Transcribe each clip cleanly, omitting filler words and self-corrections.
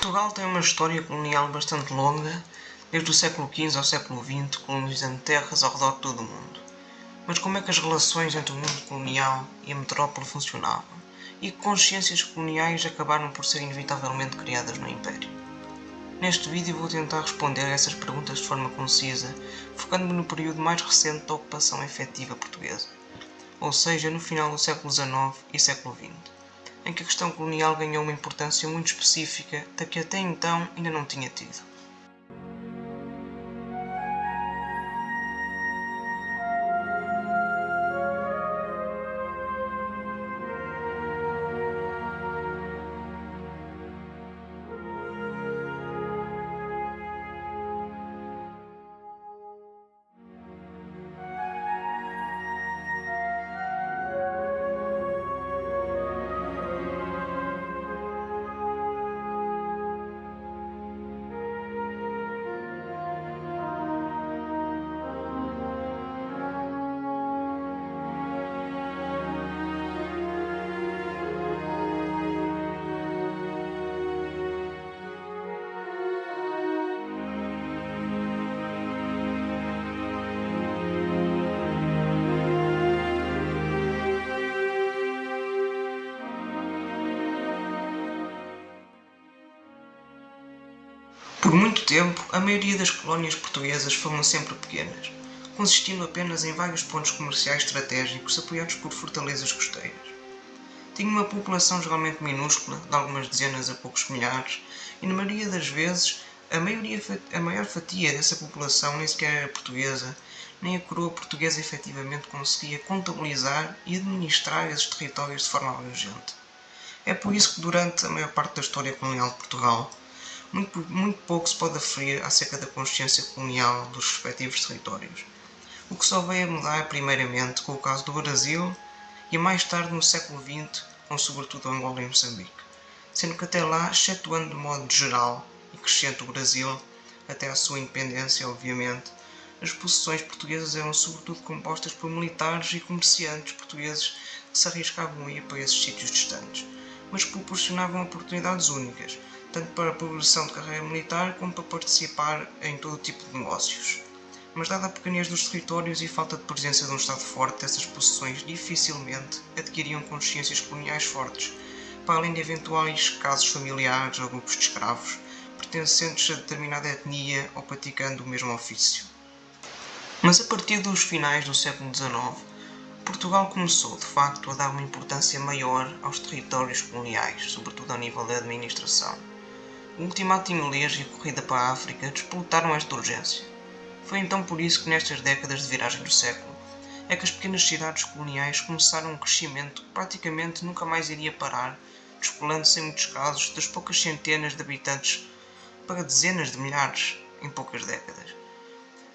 Portugal tem uma história colonial bastante longa, desde o século XV ao século XX, colonizando terras ao redor de todo o mundo. Mas como é que as relações entre o mundo colonial e a metrópole funcionavam? E que consciências coloniais acabaram por ser inevitavelmente criadas no Império? Neste vídeo vou tentar responder a essas perguntas de forma concisa, focando-me no período mais recente da ocupação efetiva portuguesa, ou seja, no final do século XIX e século XX, em que a questão colonial ganhou uma importância muito específica da que até então ainda não tinha tido. Por muito tempo, a maioria das colónias portuguesas foram sempre pequenas, consistindo apenas em vários pontos comerciais estratégicos apoiados por fortalezas costeiras. Tinha uma população geralmente minúscula, de algumas dezenas a poucos milhares, e na maioria das vezes a maior fatia dessa população nem sequer era portuguesa, nem a coroa portuguesa efetivamente conseguia contabilizar e administrar esses territórios de forma abrangente. É por isso que durante a maior parte da história colonial de Portugal, muito pouco se pode aferir acerca da consciência colonial dos respectivos territórios, o que só veio a mudar primeiramente com o caso do Brasil e mais tarde no século XX com sobretudo Angola e Moçambique, sendo que até lá, excetuando de modo geral e crescente o Brasil, até à sua independência obviamente, as possessões portuguesas eram sobretudo compostas por militares e comerciantes portugueses que se arriscavam a ir para esses sítios distantes, mas que proporcionavam oportunidades únicas, tanto para a progressão de carreira militar como para participar em todo tipo de negócios. Mas dada a pequenez dos territórios e falta de presença de um Estado forte, essas possessões dificilmente adquiriam consciências coloniais fortes, para além de eventuais casos familiares ou grupos de escravos, pertencentes a determinada etnia ou praticando o mesmo ofício. Mas a partir dos finais do século XIX, Portugal começou, de facto, a dar uma importância maior aos territórios coloniais, sobretudo ao nível da administração. O ultimato inglês e a corrida para a África disputaram esta urgência. Foi então por isso que nestas décadas de viragem do século é que as pequenas cidades coloniais começaram um crescimento que praticamente nunca mais iria parar, despolando-se em muitos casos das poucas centenas de habitantes para dezenas de milhares em poucas décadas.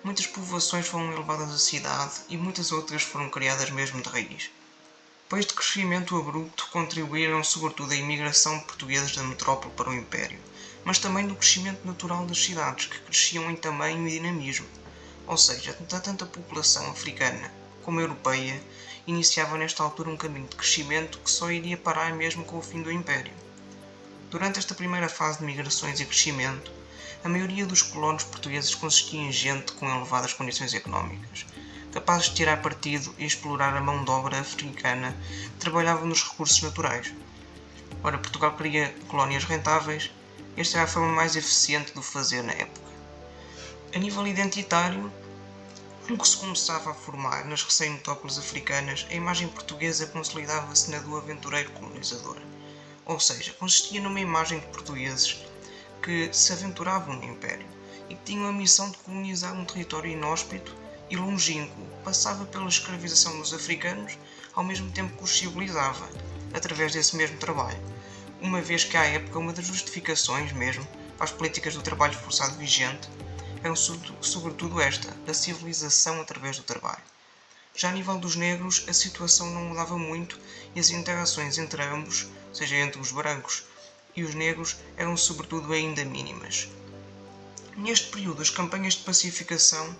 Muitas povoações foram elevadas à cidade e muitas outras foram criadas mesmo de raiz. Para este crescimento abrupto contribuíram sobretudo a imigração de portugueses da metrópole para o Império, mas também do crescimento natural das cidades, que cresciam em tamanho e dinamismo, ou seja, tanto a população africana como a europeia iniciava nesta altura um caminho de crescimento que só iria parar mesmo com o fim do Império. Durante esta primeira fase de migrações e crescimento, a maioria dos colonos portugueses consistia em gente com elevadas condições económicas, capazes de tirar partido e explorar a mão de obra africana que trabalhava nos recursos naturais. Ora, Portugal queria colónias rentáveis, esta era a forma mais eficiente de o fazer na época. A nível identitário, o que se começava a formar nas recém-metrópoles africanas, a imagem portuguesa consolidava-se na do aventureiro colonizador, ou seja, consistia numa imagem de portugueses que se aventuravam no Império e que tinham a missão de colonizar um território inóspito e longínquo, passava pela escravização dos africanos ao mesmo tempo que os civilizava, através desse mesmo trabalho, uma vez que à época uma das justificações mesmo para as políticas do trabalho forçado vigente eram sobretudo esta, da civilização através do trabalho. Já a nível dos negros, a situação não mudava muito e as interações entre ambos, seja entre os brancos e os negros, eram sobretudo ainda mínimas. Neste período, as campanhas de pacificação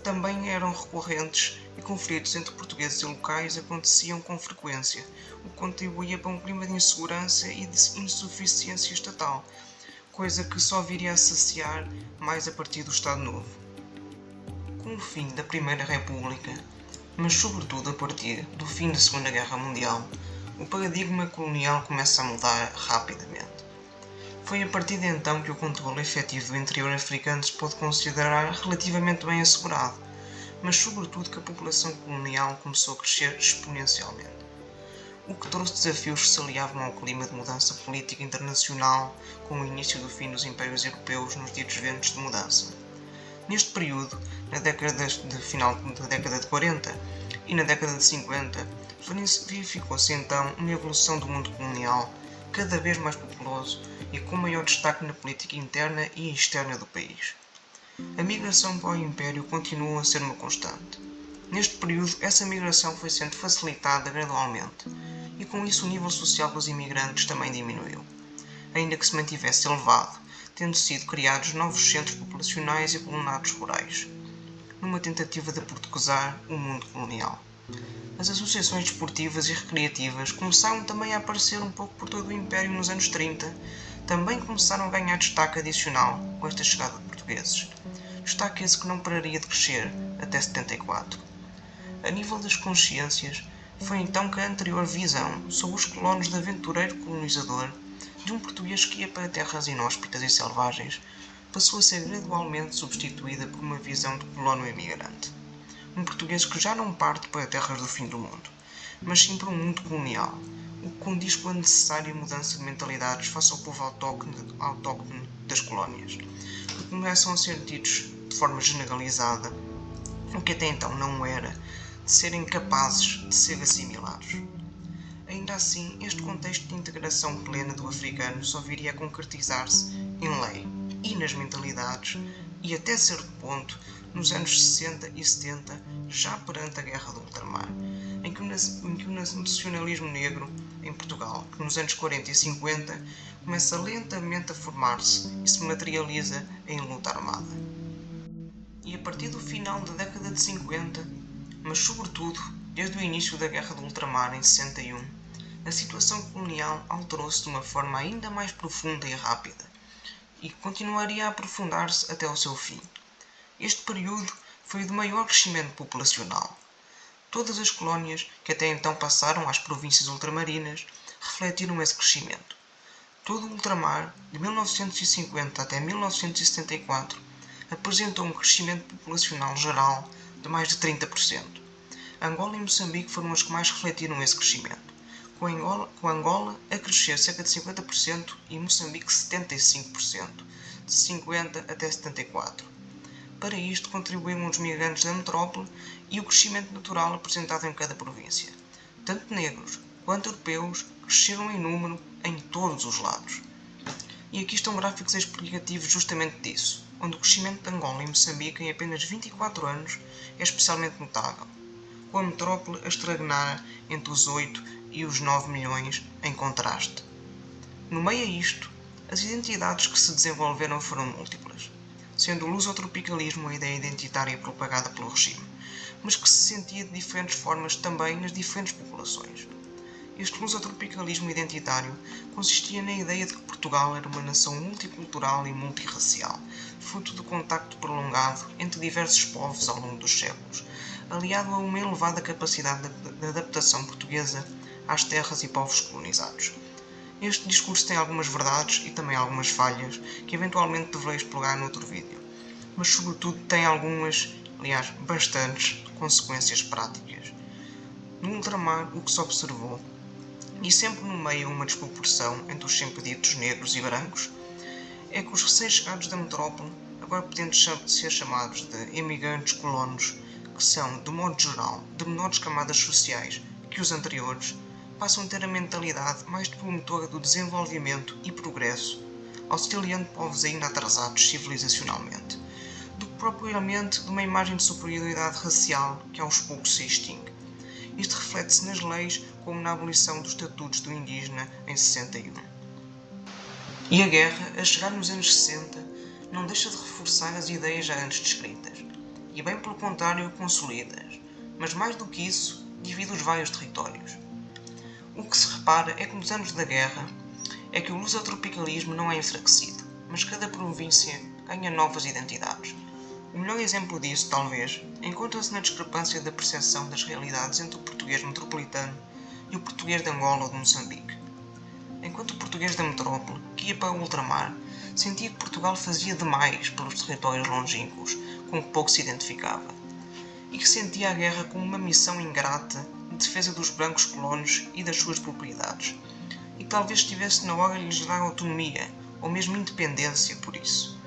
também eram recorrentes e conflitos entre portugueses e locais aconteciam com frequência, o que contribuía para um clima de insegurança e de insuficiência estatal, coisa que só viria a saciar mais a partir do Estado Novo. Com o fim da Primeira República, mas sobretudo a partir do fim da Segunda Guerra Mundial, o paradigma colonial começa a mudar rapidamente. Foi a partir de então que o controle efetivo do interior africano se pôde considerar relativamente bem assegurado, mas sobretudo que a população colonial começou a crescer exponencialmente, o que trouxe desafios que se aliavam ao clima de mudança política internacional com o início do fim dos impérios europeus nos ditos ventos de mudança. Neste período, final da década de 40 e na década de 50, verificou-se então uma evolução do mundo colonial cada vez mais populoso e com maior destaque na política interna e externa do país. A migração para o Império continuou a ser uma constante. Neste período, essa migração foi sendo facilitada gradualmente, e com isso o nível social dos imigrantes também diminuiu, ainda que se mantivesse elevado, tendo sido criados novos centros populacionais e colonatos rurais, numa tentativa de portuguesar o mundo colonial. As associações desportivas e recreativas começaram também a aparecer um pouco por todo o Império nos anos 30, também começaram a ganhar destaque adicional com esta chegada de portugueses. Destaque esse que não pararia de crescer até 74. A nível das consciências, foi então que a anterior visão sobre os colonos de aventureiro colonizador, de um português que ia para terras inóspitas e selvagens, passou a ser gradualmente substituída por uma visão de colono imigrante. Um português que já não parte para terras do fim do mundo, mas sim para um mundo colonial, o que condiz com a necessária mudança de mentalidades face ao povo autóctone das colónias, que começam a ser ditos de forma generalizada, o que até então não era, de serem capazes de ser assimilados. Ainda assim, este contexto de integração plena do africano só viria a concretizar-se em lei e nas mentalidades, e até certo ponto, nos anos 60 e 70, já perante a Guerra do Ultramar, em que o nacionalismo negro em Portugal, que nos anos 40 e 50 começa lentamente a formar-se e se materializa em luta armada. E a partir do final da década de 50, mas sobretudo desde o início da Guerra do Ultramar em 61, a situação colonial alterou-se de uma forma ainda mais profunda e rápida, e continuaria a aprofundar-se até ao seu fim. Este período foi o de maior crescimento populacional. Todas as colónias que até então passaram às províncias ultramarinas refletiram esse crescimento. Todo o ultramar, de 1950 até 1974, apresentou um crescimento populacional geral de mais de 30%. Angola e Moçambique foram as que mais refletiram esse crescimento, com Angola a crescer cerca de 50% e Moçambique 75%, de 50 até 74. Para isto contribuíram os migrantes da metrópole e o crescimento natural apresentado em cada província. Tanto negros quanto europeus cresceram em número em todos os lados. E aqui estão gráficos explicativos justamente disso, onde o crescimento de Angola e Moçambique em apenas 24 anos é especialmente notável, com a metrópole a estagnar entre os 8 e os 9 milhões em contraste. No meio a isto, as identidades que se desenvolveram foram múltiplas, sendo o lusotropicalismo a ideia identitária propagada pelo regime, mas que se sentia de diferentes formas também nas diferentes populações. Este lusotropicalismo identitário consistia na ideia de que Portugal era uma nação multicultural e multirracial, fruto do contacto prolongado entre diversos povos ao longo dos séculos, aliado a uma elevada capacidade de adaptação portuguesa às terras e povos colonizados. Este discurso tem algumas verdades e também algumas falhas, que eventualmente deverei explorar noutro vídeo, mas sobretudo tem algumas, aliás, bastantes, consequências práticas. No ultramar, o que se observou, e sempre no meio uma desproporção entre os sempre ditos negros e brancos, é que os recém-chegados da metrópole, agora podendo ser chamados de imigrantes colonos, que são, de modo geral, de menores camadas sociais que os anteriores, passam a ter a mentalidade mais promotora do desenvolvimento e progresso, auxiliando povos ainda atrasados civilizacionalmente, do que propriamente de uma imagem de superioridade racial que aos poucos se extingue. Isto reflete-se nas leis, como na abolição dos estatutos do indígena em 61. E a guerra, a chegar nos anos 60, não deixa de reforçar as ideias já antes descritas, e bem pelo contrário consolida-as, mas mais do que isso, divide os vários territórios. O que se repara é que nos anos da guerra é que o lusotropicalismo não é enfraquecido, mas cada província ganha novas identidades. O melhor exemplo disso, talvez, encontra-se na discrepância da percepção das realidades entre o português metropolitano e o português de Angola ou de Moçambique. Enquanto o português da metrópole, que ia para o ultramar, sentia que Portugal fazia demais pelos territórios longínquos com que pouco se identificava, e que sentia a guerra como uma missão ingrata de defesa dos brancos colonos e das suas propriedades, e que talvez estivesse na hora de lhes dar autonomia ou mesmo independência por isso.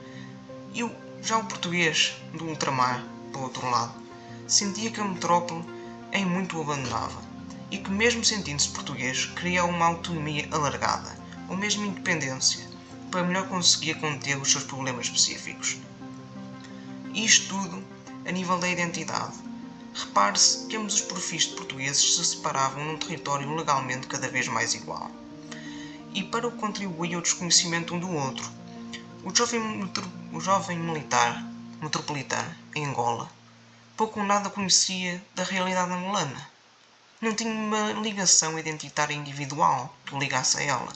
Já o português do ultramar, por outro lado, sentia que a metrópole em muito o abandonava e que, mesmo sentindo-se português, queria uma autonomia alargada ou mesmo independência para melhor conseguir conter os seus problemas específicos. E isto tudo a nível da identidade. Repare-se que ambos os perfis de portugueses se separavam num território legalmente cada vez mais igual. E para o contribuir ao desconhecimento um do outro, o jovem militar metropolitano, em Angola, pouco ou nada conhecia da realidade angolana. Não tinha uma ligação identitária individual que o ligasse a ela.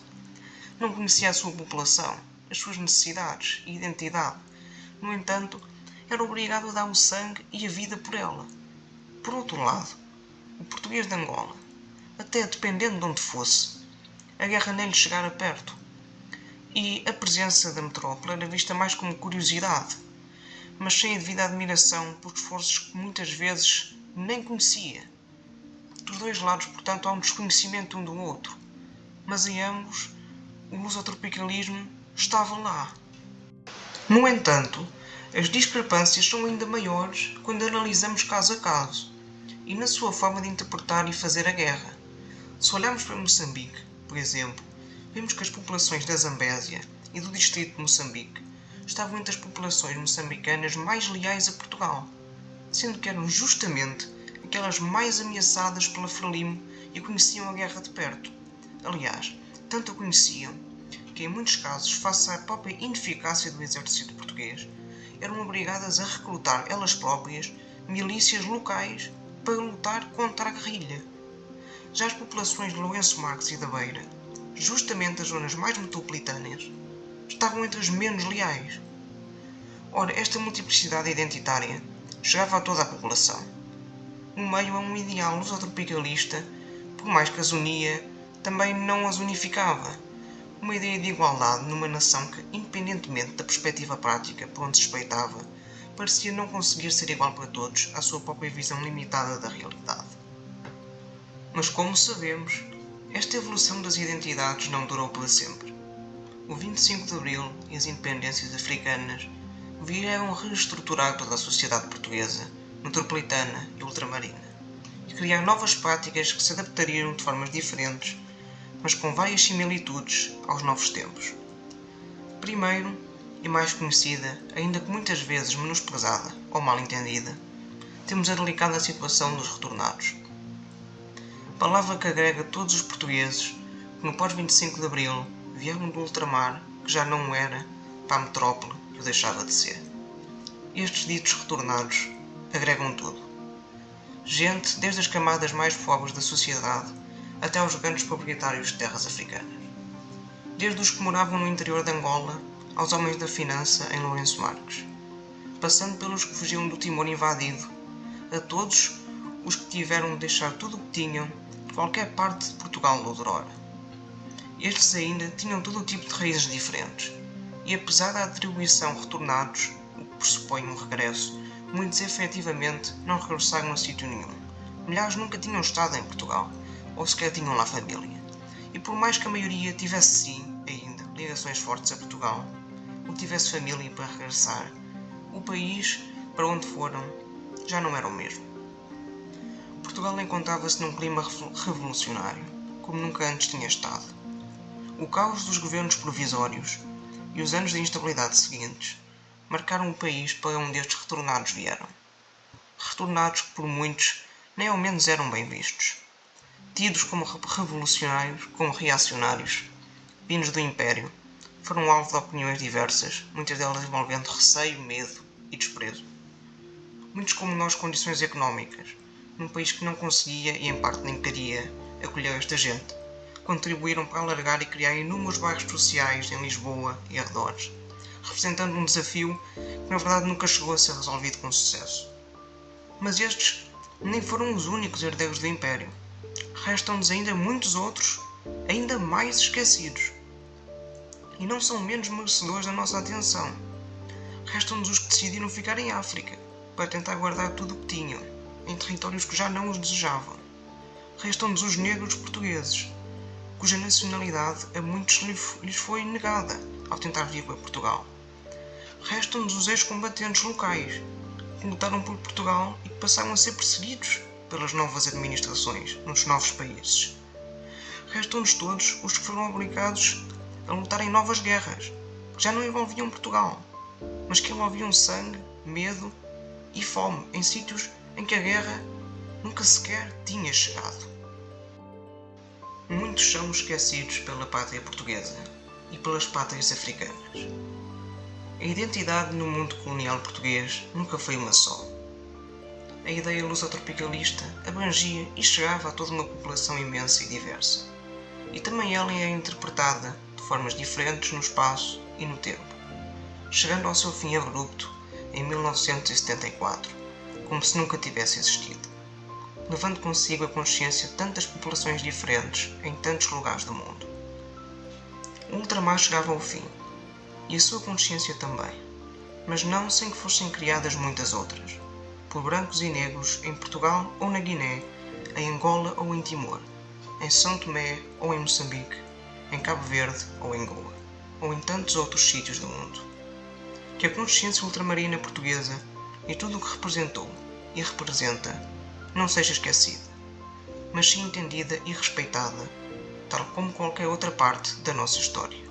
Não conhecia a sua população, as suas necessidades e identidade. No entanto, era obrigado a dar o sangue e a vida por ela. Por outro lado, o português de Angola, até dependendo de onde fosse, a guerra nem lhe chegara perto. E a presença da metrópole era vista mais como curiosidade, mas sem a devida admiração por esforços que muitas vezes nem conhecia. Dos dois lados, portanto, há um desconhecimento um do outro, mas em ambos o lusotropicalismo estava lá. No entanto, as discrepâncias são ainda maiores quando analisamos caso a caso e na sua forma de interpretar e fazer a guerra. Se olharmos para Moçambique, por exemplo, vemos que as populações da Zambésia e do distrito de Moçambique estavam entre as populações moçambicanas mais leais a Portugal, sendo que eram justamente aquelas mais ameaçadas pela Frelimo e conheciam a guerra de perto. Aliás, tanto a conheciam que, em muitos casos, face à própria ineficácia do exército português, eram obrigadas a recrutar elas próprias milícias locais para lutar contra a guerrilha. Já as populações de Lourenço Marques e da Beira, justamente as zonas mais metropolitanas, estavam entre as menos leais. Ora, esta multiplicidade identitária chegava a toda a população. No meio a um ideal lusotropicalista, por mais que as unia, também não as unificava. Uma ideia de igualdade numa nação que, independentemente da perspectiva prática por onde se espreitava, parecia não conseguir ser igual para todos à sua própria visão limitada da realidade. Mas como sabemos, esta evolução das identidades não durou para sempre. O 25 de Abril e as independências africanas vieram reestruturar toda a sociedade portuguesa, metropolitana e ultramarina, e criar novas práticas que se adaptariam de formas diferentes, mas com várias similitudes aos novos tempos. Primeiro, e mais conhecida, ainda que muitas vezes menosprezada ou mal entendida, temos a delicada situação dos retornados. Palavra que agrega todos os portugueses que no pós-25 de Abril vieram do ultramar, que já não era, para a metrópole que o deixava de ser. Estes ditos retornados agregam tudo. Gente desde as camadas mais pobres da sociedade até aos grandes proprietários de terras africanas. Desde os que moravam no interior de Angola aos homens da finança em Lourenço Marques, passando pelos que fugiam do Timor invadido, a todos os que tiveram de deixar tudo o que tinham de qualquer parte de Portugal de outrora. Estes ainda tinham todo o tipo de raízes diferentes, e apesar da atribuição retornados, o que pressupõe um regresso, muitos efetivamente não regressaram a sítio nenhum. Milhares nunca tinham estado em Portugal, ou sequer tinham lá família. E por mais que a maioria tivesse sim, ainda, ligações fortes a Portugal, ou tivesse família para regressar, o país para onde foram já não era o mesmo. Portugal encontrava-se num clima revolucionário, como nunca antes tinha estado. O caos dos governos provisórios e os anos de instabilidade seguintes marcaram o país para onde estes retornados vieram. Retornados que por muitos nem ao menos eram bem vistos. Tidos como revolucionários, como reacionários, vindos do Império, foram alvo de opiniões diversas, muitas delas envolvendo receio, medo e desprezo. Muitos como nós condições económicas, num país que não conseguia e em parte nem queria acolher esta gente, contribuíram para alargar e criar inúmeros bairros sociais em Lisboa e arredores, representando um desafio que na verdade nunca chegou a ser resolvido com sucesso. Mas estes nem foram os únicos herdeiros do Império. Restam-nos ainda muitos outros, ainda mais esquecidos. E não são menos merecedores da nossa atenção. Restam-nos os que decidiram ficar em África, para tentar guardar tudo o que tinham, em territórios que já não os desejavam. Restam-nos os negros portugueses, cuja nacionalidade a muitos lhes foi negada ao tentar vir para Portugal. Restam-nos os ex-combatentes locais, que lutaram por Portugal e que passaram a ser perseguidos pelas novas administrações nos novos países. Restam-nos todos os que foram obrigados a lutar em novas guerras, que já não envolviam Portugal, mas que envolviam sangue, medo e fome em sítios em que a guerra nunca sequer tinha chegado. Muitos são esquecidos pela pátria portuguesa e pelas pátrias africanas. A identidade no mundo colonial português nunca foi uma só. A ideia lusotropicalista abrangia e chegava a toda uma população imensa e diversa, e também ela é interpretada de formas diferentes no espaço e no tempo, chegando ao seu fim abrupto em 1974, como se nunca tivesse existido, levando consigo a consciência de tantas populações diferentes em tantos lugares do mundo. O ultramar chegava ao fim, e a sua consciência também, mas não sem que fossem criadas muitas outras, por brancos e negros em Portugal ou na Guiné, em Angola ou em Timor, em São Tomé ou em Moçambique, em Cabo Verde ou em Goa, ou em tantos outros sítios do mundo. Que a consciência ultramarina portuguesa e tudo o que representou e representa não seja esquecida, mas sim entendida e respeitada, tal como qualquer outra parte da nossa história.